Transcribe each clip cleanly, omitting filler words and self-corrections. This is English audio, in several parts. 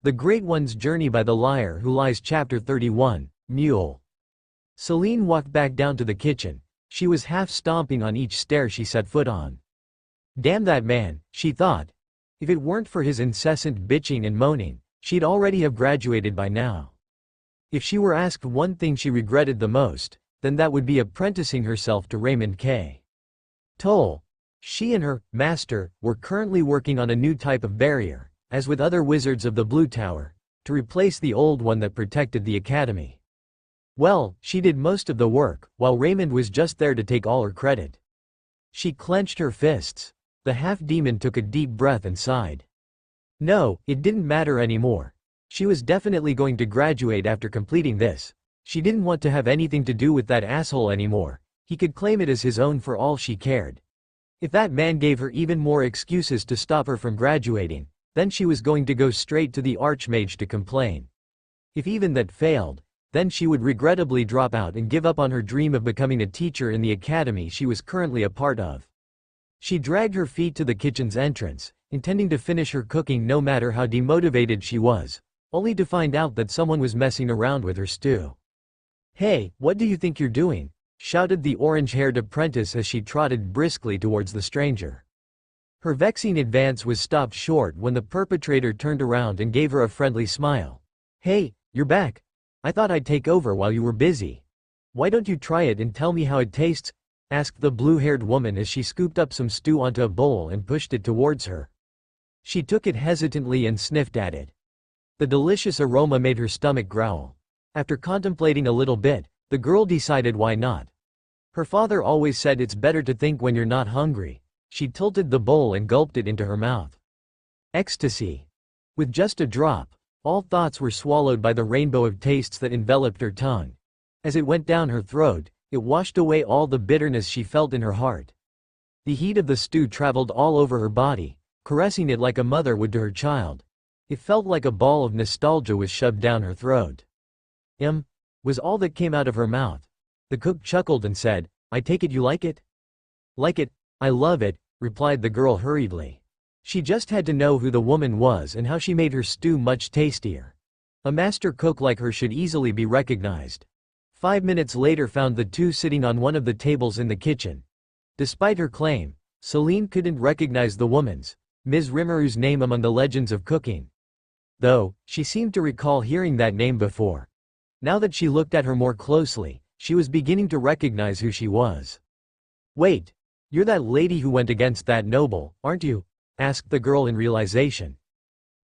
The Great One's Journey by the Liar Who Lies Chapter 31, Mule. Celine walked back down to the kitchen. She was half stomping on each stair she set foot on. Damn that man, she thought. If it weren't for his incessant bitching and moaning, she'd already have graduated by now. If she were asked one thing she regretted the most, then that would be apprenticing herself to Raymond K. Toll. She and her master were currently working on a new type of barrier, as with other wizards of the Blue Tower, to replace the old one that protected the academy. Well, she did most of the work, while Raymond was just there to take all her credit. She clenched her fists. The half-demon took a deep breath and sighed. No, it didn't matter anymore. She was definitely going to graduate after completing this. She didn't want to have anything to do with that asshole anymore. He could claim it as his own for all she cared. If that man gave her even more excuses to stop her from graduating, then she was going to go straight to the Archmage to complain. If even that failed, then she would regrettably drop out and give up on her dream of becoming a teacher in the academy she was currently a part of. She dragged her feet to the kitchen's entrance, intending to finish her cooking no matter how demotivated she was, only to find out that someone was messing around with her stew. "Hey, what do you think you're doing?" shouted the orange-haired apprentice as she trotted briskly towards the stranger. Her vexing advance was stopped short when the perpetrator turned around and gave her a friendly smile. "Hey, you're back. I thought I'd take over while you were busy. Why don't you try it and tell me how it tastes?" asked the blue-haired woman as she scooped up some stew onto a bowl and pushed it towards her. She took it hesitantly and sniffed at it. The delicious aroma made her stomach growl. After contemplating a little bit, the girl decided why not. Her father always said it's better to think when you're not hungry. She tilted the bowl and gulped it into her mouth. Ecstasy. With just a drop, all thoughts were swallowed by the rainbow of tastes that enveloped her tongue. As it went down her throat, it washed away all the bitterness she felt in her heart. The heat of the stew traveled all over her body, caressing it like a mother would to her child. It felt like a ball of nostalgia was shoved down her throat. Was all that came out of her mouth. The cook chuckled and said, "I take it you like it?" "Like it? I love it," replied the girl hurriedly. She just had to know who the woman was and how she made her stew much tastier. A master cook like her should easily be recognized. 5 minutes later found the two sitting on one of the tables in the kitchen. Despite her claim, Celine couldn't recognize the woman's, Ms. Rimuru's name among the legends of cooking. Though, she seemed to recall hearing that name before. Now that she looked at her more closely, she was beginning to recognize who she was. "Wait, you're that lady who went against that noble, aren't you?" asked the girl in realization.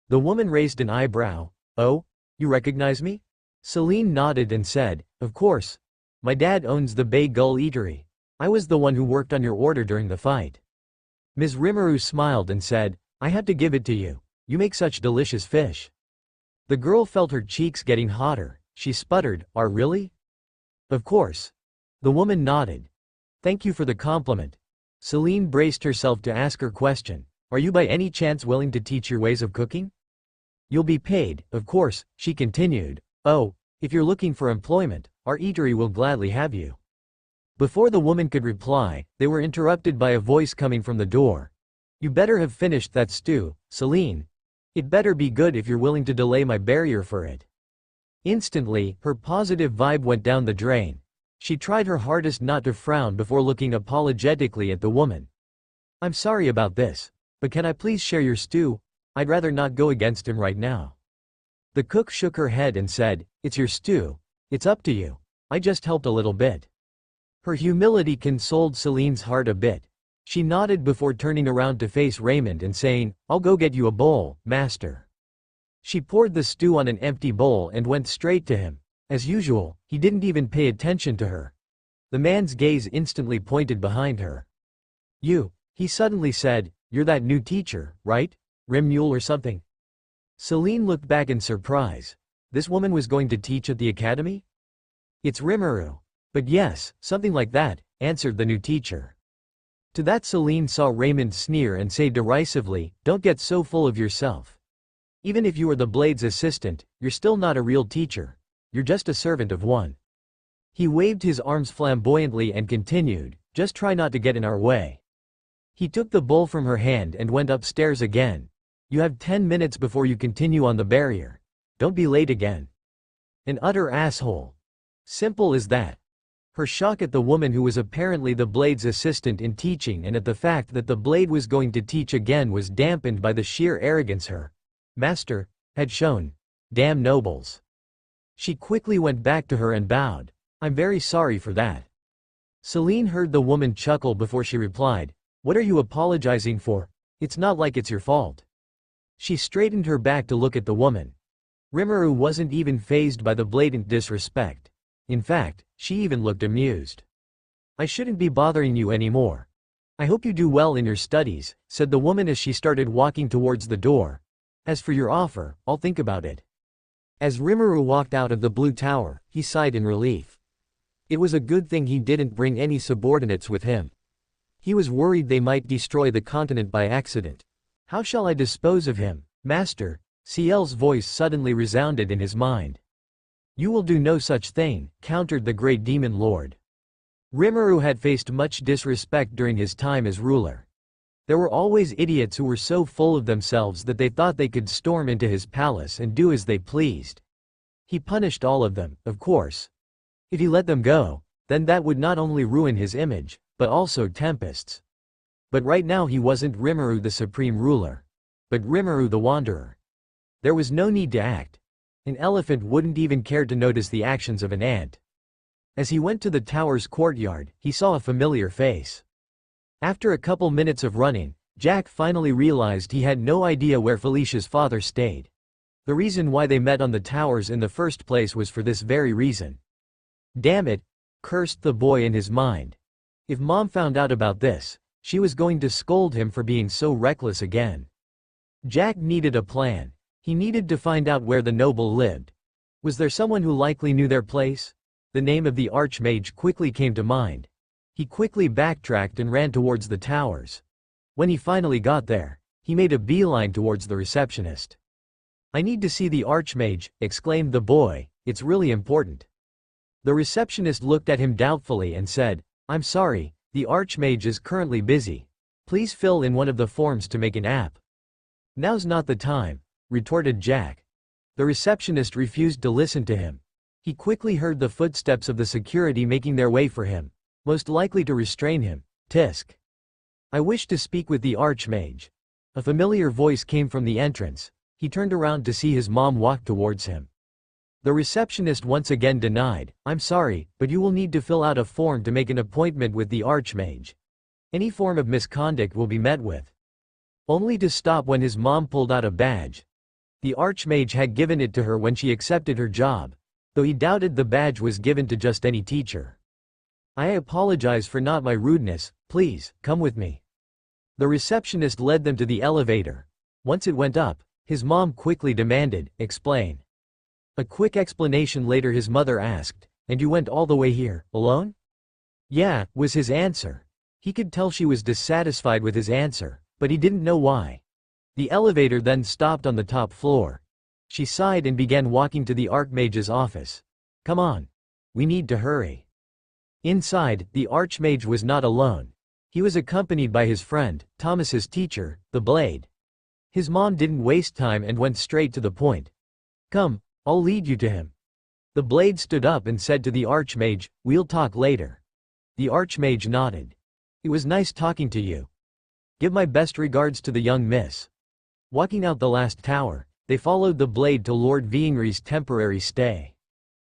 The woman raised an eyebrow. "Oh, you recognize me?" Celine nodded and said, "Of course. My dad owns the Bay Gull Eatery. I was the one who worked on your order during the fight." Ms. Rimuru smiled and said, "I had to give it to you. You make such delicious fish." The girl felt her cheeks getting hotter. She sputtered, "Are really?" "Of course." The woman nodded. "Thank you for the compliment." Celine braced herself to ask her question. "Are you by any chance willing to teach your ways of cooking?" "You'll be paid, of course," she continued. "Oh, if you're looking for employment, our eatery will gladly have you." Before the woman could reply, they were interrupted by a voice coming from the door. "You better have finished that stew, Celine. It better be good if you're willing to delay my barrier for it." Instantly, her positive vibe went down the drain. She tried her hardest not to frown before looking apologetically at the woman. "I'm sorry about this, but can I please share your stew? I'd rather not go against him right now." The cook shook her head and said, "It's your stew. It's up to you. I just helped a little bit." Her humility consoled Celine's heart a bit. She nodded before turning around to face Raymond and saying, "I'll go get you a bowl, master." She poured the stew on an empty bowl and went straight to him. As usual, he didn't even pay attention to her. The man's gaze instantly pointed behind her. He suddenly said, "You're that new teacher, right? Rimuru or something?" Celine looked back in surprise. This woman was going to teach at the academy? "It's Rimuru. But yes, something like that," answered the new teacher. To that Celine saw Raymond sneer and say derisively, "Don't get so full of yourself. Even if you are the Blade's assistant, you're still not a real teacher. You're just a servant of one." He waved his arms flamboyantly and continued, "Just try not to get in our way." He took the bowl from her hand and went upstairs again. You have 10 minutes before you continue on the barrier. Don't be late again. An utter asshole. Simple as that. Her shock at the woman who was apparently the Blade's assistant in teaching and at the fact that the Blade was going to teach again was dampened by the sheer arrogance her master had shown. Damn nobles. She quickly went back to her and bowed. I'm very sorry for that. Celine heard the woman chuckle before she replied, what are you apologizing for? It's not like it's your fault. She straightened her back to look at the woman. Rimuru wasn't even fazed by the blatant disrespect. In fact, she even looked amused. I shouldn't be bothering you anymore. I hope you do well in your studies, said the woman as she started walking towards the door. As for your offer, I'll think about it. As Rimuru walked out of the blue tower, he sighed in relief. It was a good thing he didn't bring any subordinates with him. He was worried they might destroy the continent by accident. How shall I dispose of him, master? Ciel's voice suddenly resounded in his mind. You will do no such thing, countered the great demon lord. Rimuru had faced much disrespect during his time as ruler. There were always idiots who were so full of themselves that they thought they could storm into his palace and do as they pleased. He punished all of them, of course. If he let them go, then that would not only ruin his image, but also Tempest's. But right now he wasn't Rimuru the supreme ruler, but Rimuru the wanderer. There was no need to act. An elephant wouldn't even care to notice the actions of an ant. As he went to the tower's courtyard, he saw a familiar face. After a couple minutes of running, Jack finally realized he had no idea where Felicia's father stayed. The reason why they met on the towers in the first place was for this very reason. Damn it, cursed the boy in his mind. If Mom found out about this, she was going to scold him for being so reckless again. Jack needed a plan. He needed to find out where the noble lived. Was there someone who likely knew their place? The name of the Archmage quickly came to mind. He quickly backtracked and ran towards the towers. When he finally got there, he made a beeline towards the receptionist. I need to see the Archmage, exclaimed the boy, it's really important. The receptionist looked at him doubtfully and said, I'm sorry, the Archmage is currently busy. Please fill in one of the forms to make an app. Now's not the time, retorted Jack. The receptionist refused to listen to him. He quickly heard the footsteps of the security making their way for him, most likely to restrain him. Tisk. I wish to speak with the Archmage. A familiar voice came from the entrance. He turned around to see his mom walk towards him. The receptionist once again denied, I'm sorry, but you will need to fill out a form to make an appointment with the Archmage. Any form of misconduct will be met with. Only to stop when his mom pulled out a badge. The Archmage had given it to her when she accepted her job, though he doubted the badge was given to just any teacher. I apologize for not my rudeness, please, come with me. The receptionist led them to the elevator. Once it went up, his mom quickly demanded, explain. A quick explanation later his mother asked, and you went all the way here, alone? Yeah, was his answer. He could tell she was dissatisfied with his answer, but he didn't know why. The elevator then stopped on the top floor. She sighed and began walking to the Archmage's office. Come on. We need to hurry. Inside, the Archmage was not alone. He was accompanied by his friend, Thomas's teacher, the Blade. His mom didn't waste time and went straight to the point. Come, I'll lead you to him. The Blade stood up and said to the Archmage, we'll talk later. The Archmage nodded. It was nice talking to you. Give my best regards to the young miss. Walking out the last tower, they followed the Blade to Lord Viengri's temporary stay.